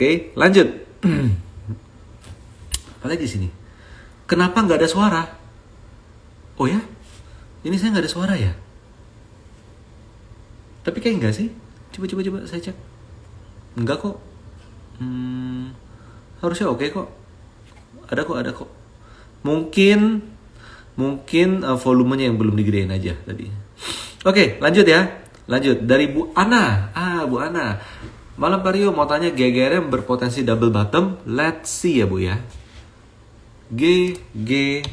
Oke, lanjut. Apalagi di sini? Kenapa nggak ada suara? Oh ya? Ini saya nggak ada suara ya? Tapi kayak enggak sih? Coba saya cek. Enggak kok. Harusnya oke kok. Ada kok. Mungkin volumenya yang belum digedein aja tadi. Oke, lanjut ya. Lanjut dari Bu Ana. Bu Ana. Malam Pak Rio mau tanya GGRM berpotensi double bottom. Let's see ya Bu ya. GGRM.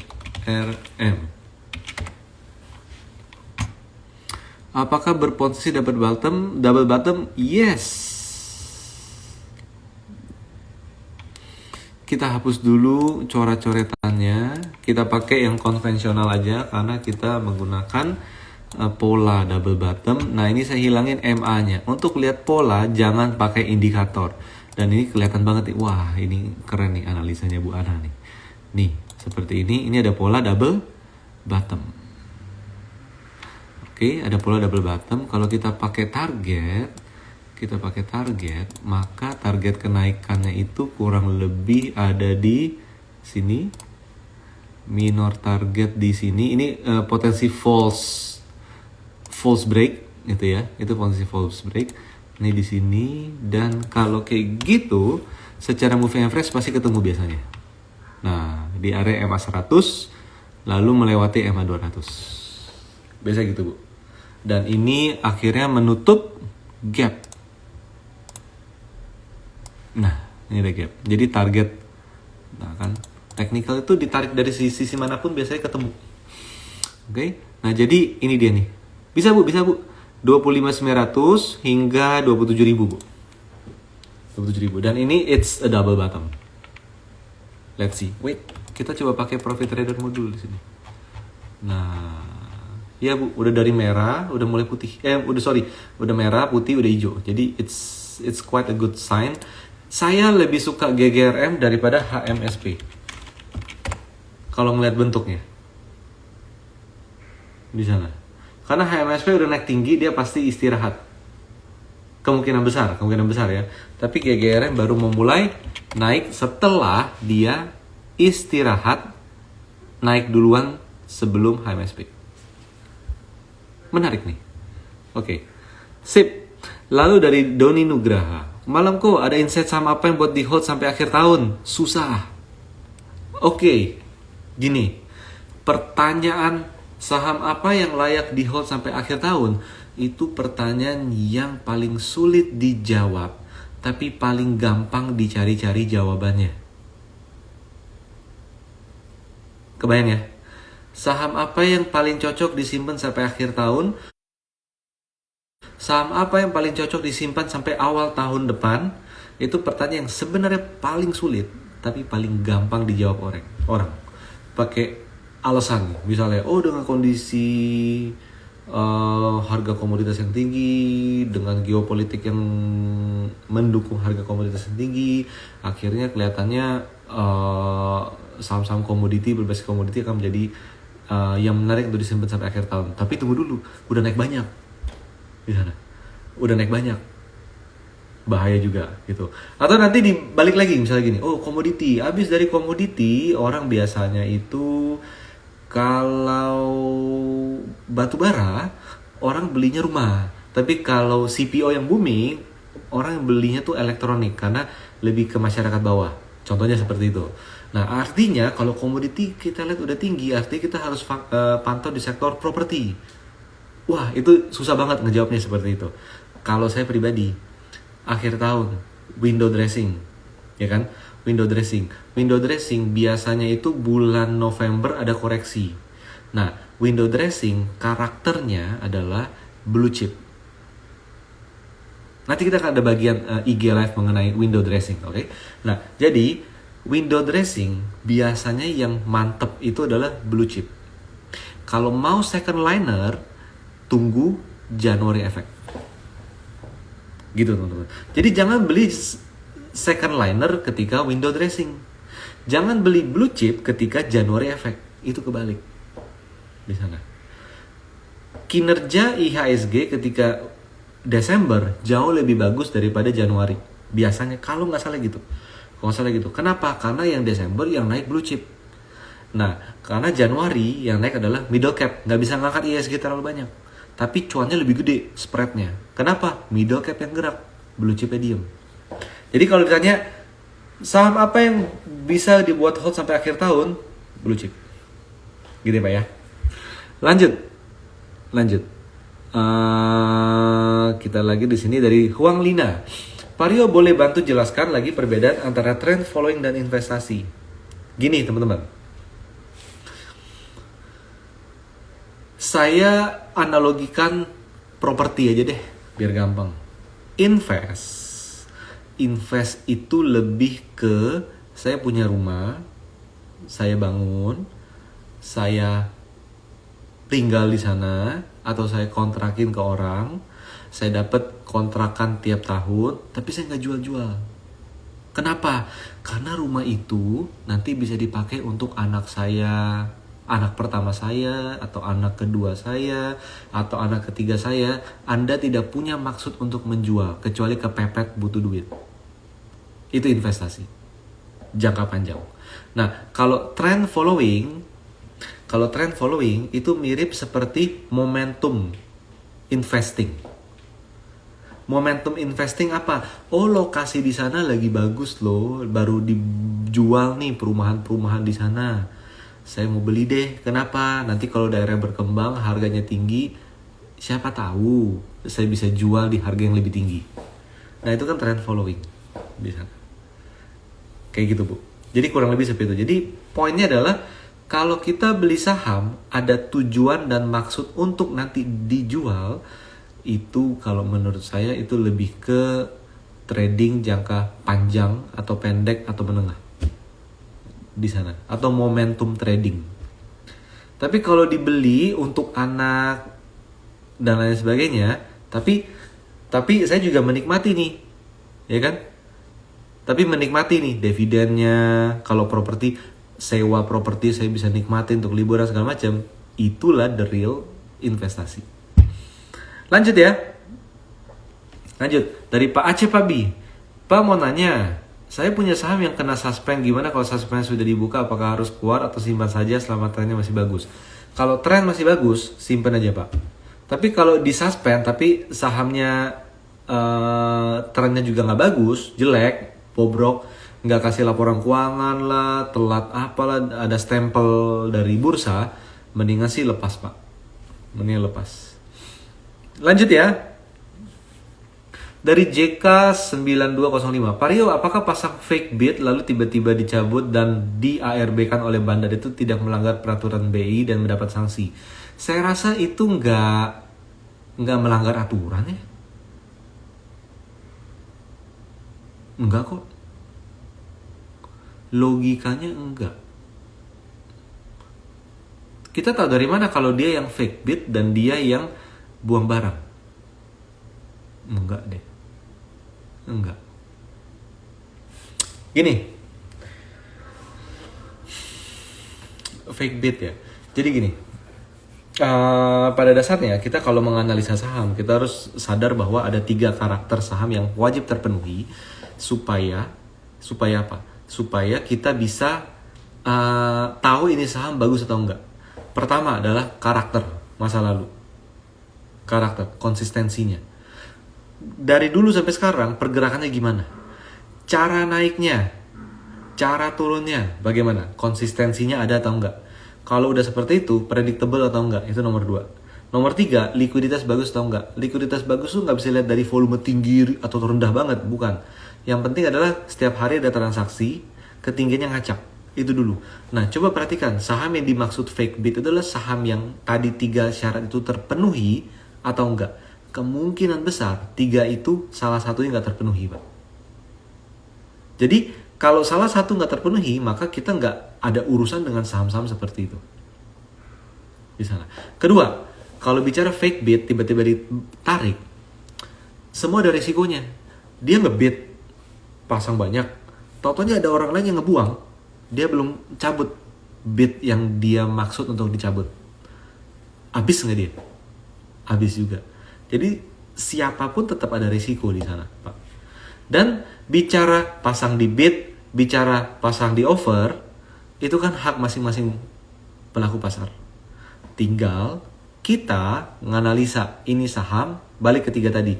Apakah berpotensi double bottom? Double bottom? Yes. Kita hapus dulu coret-coretannya. Kita pakai yang konvensional aja karena kita menggunakan pola double bottom. Nah, ini saya hilangin MA-nya. Untuk lihat pola jangan pakai indikator. Dan ini kelihatan banget nih. Wah, ini keren nih analisanya Bu Ana nih. Nih, seperti ini. Ini ada pola double bottom. Oke, ada pola double bottom. Kalau kita pakai target, maka target kenaikannya itu kurang lebih ada di sini. Minor target di sini. Ini potensi false break gitu ya. Itu potensi false break. Ini di sini, dan kalau kayak gitu secara moving average pasti ketemu biasanya. Nah, di area MA 100 lalu melewati MA 200. Biasa gitu, Bu. Dan ini akhirnya menutup gap. Nah, ini ada gap. Jadi target, nah kan, technical itu ditarik dari sisi manapun biasanya ketemu. Oke. Nah, jadi ini dia nih. Bisa Bu. 25.900 hingga 27.000, Bu. 27.000. Dan ini it's a double bottom. Let's see. Wait, kita coba pakai profit trader modul di sini. Nah, ya Bu, udah dari merah, udah mulai putih. Udah merah, putih, udah hijau. Jadi it's quite a good sign. Saya lebih suka GGRM daripada HMSP. Kalau ngeliat bentuknya. Di sana. Karena HMSP udah naik tinggi, dia pasti istirahat. Kemungkinan besar ya. Tapi GGRM baru memulai naik setelah dia istirahat, naik duluan sebelum HMSP. Menarik nih. Oke. Sip. Lalu dari Doni Nugraha. Malam kok ada insight saham apa yang buat di hold sampai akhir tahun? Susah. Oke. Gini. Pertanyaan saham apa yang layak di hold sampai akhir tahun? Itu pertanyaan yang paling sulit dijawab, tapi paling gampang dicari-cari jawabannya. Kebayang ya? Saham apa yang paling cocok disimpan sampai akhir tahun? Saham apa yang paling cocok disimpan sampai awal tahun depan? Itu pertanyaan yang sebenarnya paling sulit, tapi paling gampang dijawab orang. Pakai alasan, misalnya, dengan kondisi harga komoditas yang tinggi, dengan geopolitik yang mendukung harga komoditas yang tinggi, akhirnya kelihatannya saham-saham komoditi, berbasis komoditi akan menjadi yang menarik untuk disimpan sampai akhir tahun. Tapi tunggu dulu, udah naik banyak di sana, udah naik banyak, bahaya juga gitu. Atau nanti dibalik lagi, misalnya gini, komoditi, habis dari komoditi orang biasanya itu kalau batu bara orang belinya rumah, tapi kalau CPO yang booming orang belinya tuh elektronik karena lebih ke masyarakat bawah. Contohnya seperti itu. Nah, artinya kalau komoditi kita lihat udah tinggi, artinya kita harus pantau di sektor properti. Wah, itu susah banget ngejawabnya seperti itu. Kalau saya pribadi, akhir tahun, window dressing, ya kan? Window dressing biasanya itu bulan November ada koreksi. Nah, window dressing karakternya adalah blue chip. Nanti kita akan ada bagian IG live mengenai window dressing, oke? Nah, jadi window dressing biasanya yang mantep itu adalah blue chip. Kalau mau second liner, tunggu January effect. Gitu teman-teman. Jadi jangan beli second liner ketika window dressing. Jangan beli blue chip ketika January effect. Itu kebalik. Di sana. Kinerja IHSG ketika Desember jauh lebih bagus daripada Januari. Biasanya kalau nggak salah gitu. Kalau nggak salah gitu. Kenapa? Karena yang Desember yang naik blue chip. Nah, karena Januari yang naik adalah middle cap, nggak bisa ngangkat ISG terlalu banyak. Tapi cuannya lebih gede spreadnya. Kenapa? Middle cap yang gerak, blue chipnya diem. Jadi kalau ditanya saham apa yang bisa dibuat hold sampai akhir tahun, blue chip. Gitu ya Pak ya. Lanjut. Kita lagi di sini dari Huang Lina. Pak boleh bantu jelaskan lagi perbedaan antara trend following dan investasi. Gini teman-teman. Saya analogikan properti aja deh, biar gampang. Invest itu lebih ke saya punya rumah, saya bangun, saya tinggal di sana, atau saya kontrakin ke orang, saya dapat kontrakan tiap tahun, tapi saya nggak jual-jual. Kenapa? Karena rumah itu nanti bisa dipakai untuk anak saya, anak pertama saya, atau anak kedua saya, atau anak ketiga saya. Anda tidak punya maksud untuk menjual, kecuali kepepet butuh duit. Itu investasi jangka panjang. Nah, kalau trend following itu mirip seperti momentum investing. Momentum investing apa? Oh, lokasi di sana lagi bagus loh, baru dijual nih perumahan-perumahan di sana. Saya mau beli deh. Kenapa? Nanti kalau daerah berkembang, harganya tinggi, siapa tahu saya bisa jual di harga yang lebih tinggi. Nah, itu kan trend following bisa. Kayak gitu, Bu. Jadi kurang lebih seperti itu. Jadi poinnya adalah kalau kita beli saham ada tujuan dan maksud untuk nanti dijual, itu kalau menurut saya itu lebih ke trading jangka panjang atau pendek atau menengah di sana, atau momentum trading. Tapi kalau dibeli untuk anak dan lain sebagainya, tapi saya juga menikmati nih, ya kan? Tapi menikmati nih dividennya. Kalau properti, sewa properti saya bisa nikmatin untuk liburan segala macam. Itulah the real investasi. Lanjut ya. Lanjut dari Pak Aceh Pabi. Pak mau nanya, saya punya saham yang kena suspend, gimana kalau suspend sudah dibuka, apakah harus keluar atau simpan saja selama trennya masih bagus? Kalau tren masih bagus, simpan aja Pak. Tapi kalau di suspend tapi sahamnya trennya juga nggak bagus, jelek, bobrok, nggak kasih laporan keuangan lah, telat apalah, ada stempel dari bursa, mendingan sih lepas Pak. Mendingan lepas. Lanjut ya. Dari JK9205. Pak Rio, apakah pasang fake bid lalu tiba-tiba dicabut dan di ARB-kan oleh bandar itu tidak melanggar peraturan BI dan mendapat sanksi? Saya rasa itu nggak melanggar aturan ya. Enggak kok. Logikanya enggak. Kita tahu dari mana kalau dia yang fake bid dan dia yang buang barang? Enggak deh. Enggak. Gini. Fake bid ya. Jadi gini. Pada dasarnya kita kalau menganalisa saham, kita harus sadar bahwa ada 3 karakter saham yang wajib terpenuhi supaya apa? Supaya kita bisa tahu ini saham bagus atau enggak. Pertama adalah karakter masa lalu. Karakter, konsistensinya. Dari dulu sampai sekarang pergerakannya gimana? Cara naiknya, cara turunnya bagaimana? Konsistensinya ada atau enggak? Kalau udah seperti itu, predictable atau enggak? Itu nomor 2. Nomor 3, likuiditas bagus atau enggak? Likuiditas bagus tuh nggak bisa lihat dari volume tinggi atau rendah banget, bukan. Yang penting adalah setiap hari ada transaksi, ketinggiannya ngacak. Itu dulu. Nah, coba perhatikan, saham yang dimaksud fake bid adalah saham yang tadi 3 syarat itu terpenuhi atau enggak. Kemungkinan besar 3 itu salah satunya nggak terpenuhi, Pak. Jadi kalau salah satu nggak terpenuhi, maka kita nggak ada urusan dengan saham-saham seperti itu di sana. Kedua, kalau bicara fake bid tiba-tiba ditarik, semua ada resikonya. Dia ngebid pasang banyak, tau-taunya ada orang lain yang ngebuang, dia belum cabut bid yang dia maksud untuk dicabut. Habis nggak dia? Habis juga. Jadi siapapun tetap ada risiko di sana, Pak. Dan bicara pasang di bid, bicara pasang di over, itu kan hak masing-masing pelaku pasar. Tinggal kita nganalisa ini saham, balik ketiga tadi,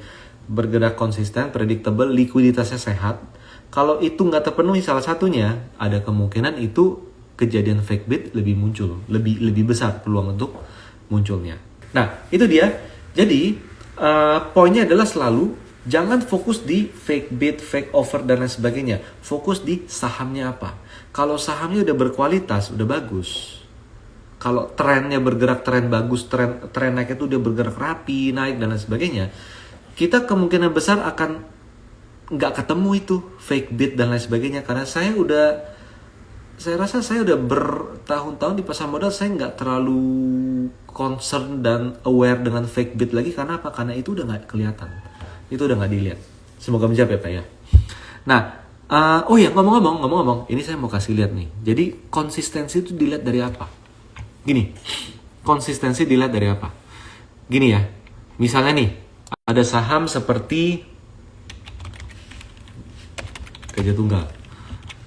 bergerak konsisten, predictable, likuiditasnya sehat. Kalau itu nggak terpenuhi salah satunya, ada kemungkinan itu kejadian fake bid lebih muncul, lebih besar peluang untuk munculnya. Nah, itu dia. Jadi poinnya adalah selalu jangan fokus di fake bid, fake offer dan lain sebagainya. Fokus di sahamnya apa. Kalau sahamnya udah berkualitas, udah bagus. Kalau trennya bergerak, tren bagus, tren naik itu udah bergerak rapi, naik dan lain sebagainya, kita kemungkinan besar akan nggak ketemu itu fake bid dan lain sebagainya. Karena saya rasa saya udah bertahun-tahun di pasar modal, saya nggak terlalu concern dan aware dengan fake bid lagi. Karena apa? Karena itu udah nggak kelihatan, itu udah nggak dilihat. Semoga menjawab ya Pak ya. Nah, oh ya ngomong-ngomong, ini saya mau kasih lihat nih. Jadi konsistensi itu dilihat dari apa? Gini, konsistensi dilihat dari apa? Gini ya, misalnya nih ada saham seperti Gajah Tunggal.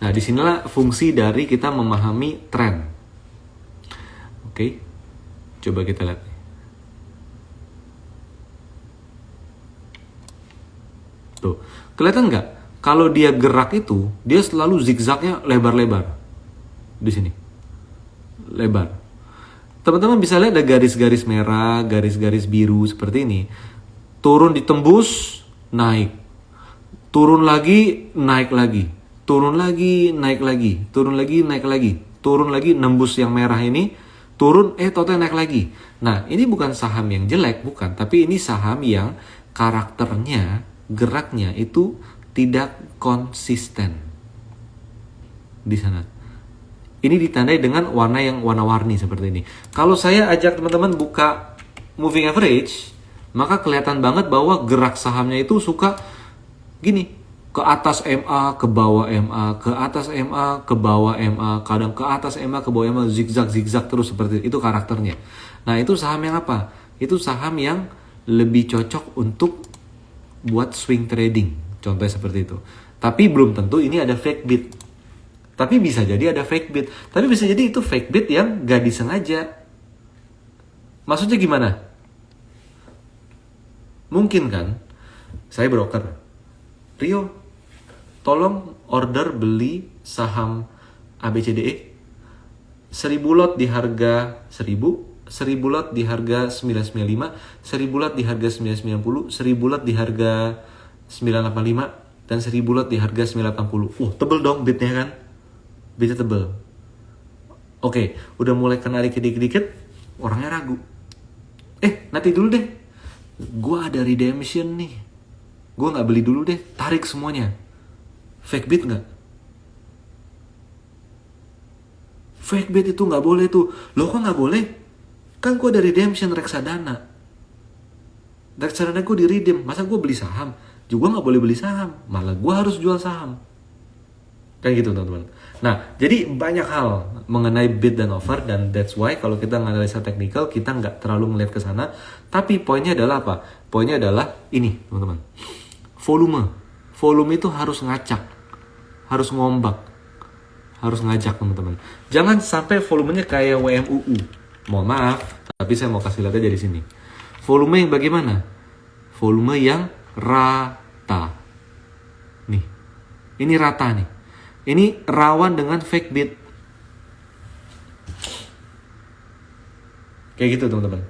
Nah, disinilah fungsi dari kita memahami tren. Oke, coba kita lihat. Tuh, kelihatan nggak? Kalau dia gerak itu, dia selalu zigzagnya lebar-lebar. Di sini, lebar. Teman-teman bisa lihat ada garis-garis merah, garis-garis biru seperti ini. Turun ditembus, naik. Turun lagi, naik lagi. Turun lagi, naik lagi. Turun lagi, naik lagi. Turun lagi, nembus yang merah ini. Turun, total naik lagi. Nah, ini bukan saham yang jelek, bukan. Tapi ini saham yang karakternya, geraknya itu tidak konsisten. Di sana. Ini ditandai dengan warna yang warna-warni seperti ini. Kalau saya ajak teman-teman buka moving average, maka kelihatan banget bahwa gerak sahamnya itu suka gini, ke atas MA, ke bawah MA, ke atas MA, ke bawah MA, kadang ke atas MA, ke bawah MA, zigzag terus seperti itu karakternya. Nah, itu saham yang apa? Itu saham yang lebih cocok untuk buat swing trading, contohnya seperti itu. Tapi belum tentu ini ada fake bid. Tapi bisa jadi ada fake bid. Tapi bisa jadi itu fake bid yang gak disengaja. Maksudnya gimana? Mungkin kan, saya broker. Rio, tolong order beli saham ABCDE 1000 lot di harga 1000, 1000 lot di harga 995, 1000 lot di harga 990, 1000 lot di harga 985, dan 1000 lot di harga 980. Tebel dong bidnya kan? Bidnya tebel. Oke, udah mulai kena dikit-dikit, orangnya ragu. Nanti dulu deh, gua ada redemption nih. Gue gak beli dulu deh, tarik semuanya. Fake bid gak? Fake bid itu gak boleh tuh. Loh kok gak boleh? Kan gue ada redemption reksadana. Reksadana gue di redeem. Masa gue beli saham? Juga gak boleh beli saham. Malah gue harus jual saham. Kayak gitu teman-teman. Nah, jadi banyak hal mengenai bid dan offer. Dan that's why kalau kita nganalisa teknikal, kita gak terlalu ngeliat ke sana. Tapi poinnya adalah apa? Poinnya adalah ini teman-teman. Volume itu harus ngacak, harus ngombak, harus ngajak teman-teman. Jangan sampai volumenya kayak WMUU. Mohon maaf, tapi saya mau kasih lihatnya dari sini. Volume yang bagaimana? Volume yang rata. Nih, ini rata nih. Ini rawan dengan fake bid. Kayak gitu teman-teman.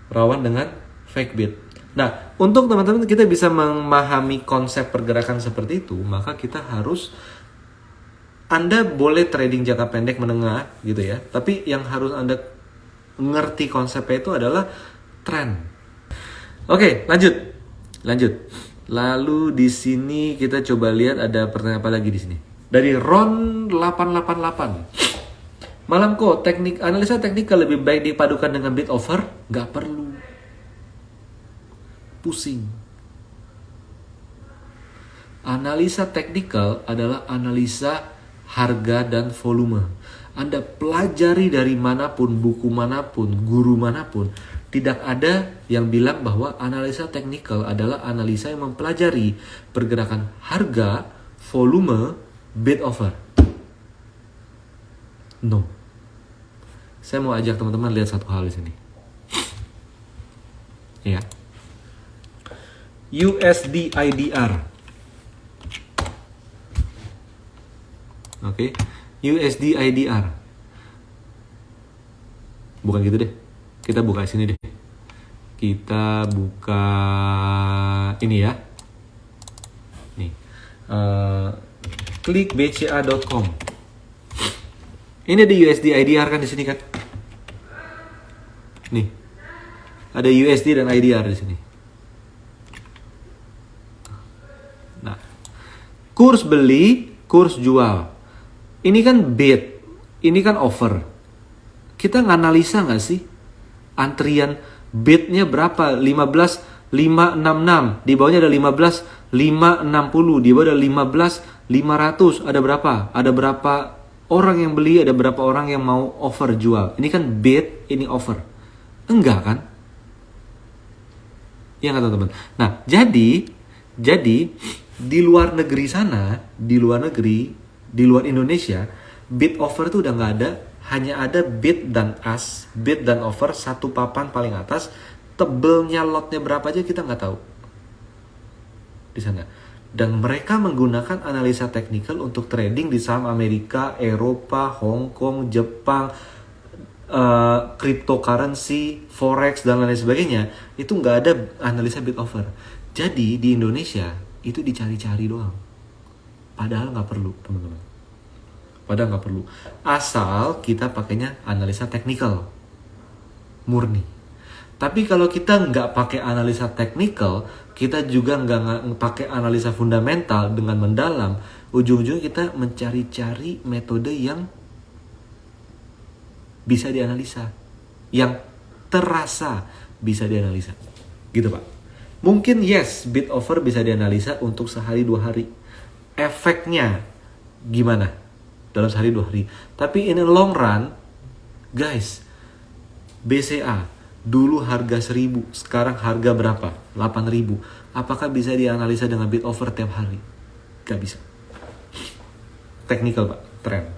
Rawan dengan fake bid. Nah, untuk teman-teman kita bisa memahami konsep pergerakan seperti itu, maka kita harus, Anda boleh trading jangka pendek menengah gitu ya, tapi yang harus Anda ngerti konsepnya itu adalah tren. Oke, lanjut. Lalu di sini kita coba lihat ada pertanyaan apa lagi di sini. Dari Ron 888. Malam kok, analisa teknikal lebih baik dipadukan dengan bid offer? Gak perlu. Pusing. Analisa teknikal adalah analisa harga dan volume. Anda pelajari dari manapun, buku manapun, guru manapun, Tidak ada yang bilang bahwa analisa teknikal adalah analisa yang mempelajari pergerakan harga, volume, bid offer. No. Saya mau ajak teman-teman lihat satu hal di sini. Ya. USD IDR. Oke. USD IDR. Bukan gitu deh. Kita buka sini deh. Kita buka ini ya. Nih. Klik bca.com. Ini ada USD IDR kan di sini kan? Nih. Ada USD dan IDR di sini. Nah. Kurs beli, kurs jual. Ini kan bid, ini kan offer. Kita nganalisa nggak sih? Antrian bidnya berapa? 15.566. Di bawahnya ada 15.560. Di bawah ada 15.500. Ada berapa? Ada berapa orang yang beli? Ada berapa orang yang mau offer jual? Ini kan bid, ini offer. Enggak kan? Ya nggak teman-teman? Nah, jadi di luar negeri sana, di luar Indonesia, bid offer itu udah nggak ada. Hanya ada bid dan ask, bid dan offer, satu papan paling atas. Tebelnya lotnya berapa aja kita nggak tahu di sana. Dan mereka menggunakan analisa teknikal untuk trading di saham Amerika, Eropa, Hong Kong, Jepang, cryptocurrency, forex dan lain sebagainya. Itu nggak ada analisa bid offer. Jadi di Indonesia itu dicari-cari doang. Padahal nggak perlu, teman-teman. Padahal nggak perlu. Asal kita pakainya analisa teknikal murni. Tapi kalau kita nggak pakai analisa teknikal, kita juga nggak pakai analisa fundamental dengan mendalam, ujung-ujungnya kita mencari-cari metode yang bisa dianalisa, yang terasa bisa dianalisa, gitu Pak. Mungkin yes, bid offer bisa dianalisa untuk sehari 2 hari. Efeknya gimana? Dalam sehari 2 hari. Tapi in a long run, guys, BCA dulu harga 1.000, sekarang harga berapa? 8.000. Apakah bisa dianalisa dengan bid offer tiap hari? Gak bisa. Teknikal Pak, tren.